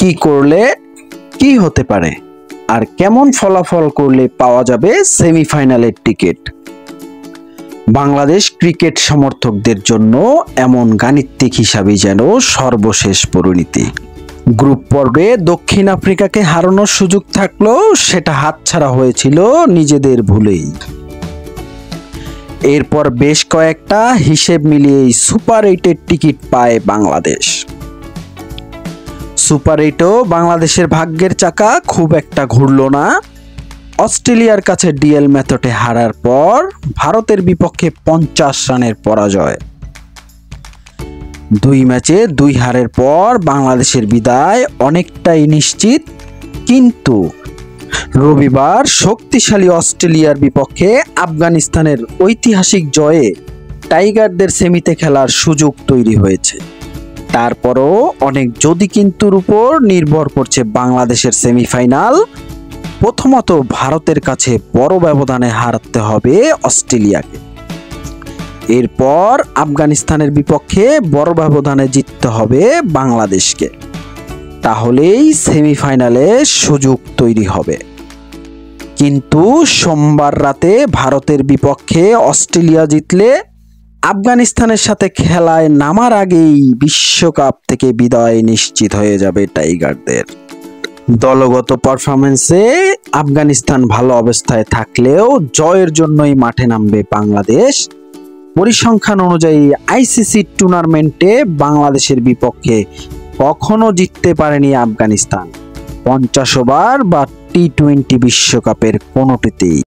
কি করলে কি হতে পারে আর কেমন ফলাফল করলে পাওয়া যাবে সেমিফাইনালের টিকিট। বাংলাদেশ ক্রিকেট সমর্থকদের জন্য এমন গাণিতিক হিসাবই যেন সর্বশেষ পরিণতি। গ্রুপ পর্বে দক্ষিণ আফ্রিকাকে হারানোর সুযোগ থাকলেও সেটা হাতছাড়া হয়েছিল নিজেদের ভুলেই। এরপর বেশ কয়েকটা হিসেব মিলিয়েই সুপার 8-এর টিকিট পায় বাংলাদেশ। সুপার 8ও বাংলাদেশের ভাগ্যের চাকা খুব একটা ঘুরল না। অস্ট্রেলিয়ার কাছে ডিএল মেথডে হারার পর ভারতের বিপক্ষে 50 রানের পরাজয়। 2 ম্যাচে 2 হারের পর বাংলাদেশের বিদায় অনেকটাই নিশ্চিত, কিন্তু রবিবার শক্তিশালী অস্ট্রেলিয়ার বিপক্ষে আফগানিস্তানের ঐতিহাসিক জয়ে টাইগারদের সেমিতে খেলার সুযোগ তৈরি হয়েছে। তারপরও অনেক যদি কিন্তুর উপর নির্ভর করছে বাংলাদেশের সেমিফাইনাল। প্রথমত ভারতের কাছে বড় ব্যবধানে হারতে হবে অস্ট্রেলিয়াকে, এরপর আফগানিস্তানের বিপক্ষে বড় ব্যবধানে জিততে হবে বাংলাদেশকে, তাহলেই সেমিফাইনালে সুযোগ তৈরি হবে। কিন্তু সোমবার রাতে ভারতের বিপক্ষে অস্ট্রেলিয়া জিতলে আফগানিস্তানের সাথে খেলায় নামার আগেই বিশ্বকাপ থেকে বিদায় নিশ্চিত হয়ে যাবে টাইগারদের। দলগত পারফরম্যান্সে আফগানিস্তান ভালো অবস্থায় থাকলেও জয়ের জন্যই মাঠে নামবে বাংলাদেশ। পরিসংখ্যান অনুযায়ী আইসিসি টুর্নামেন্টে বাংলাদেশের বিপক্ষে কখনো জিততে পারেনি আফগানিস্তান, 50 ওভার বা টি-20 বিশ্বকাপের কোনোটিতেই।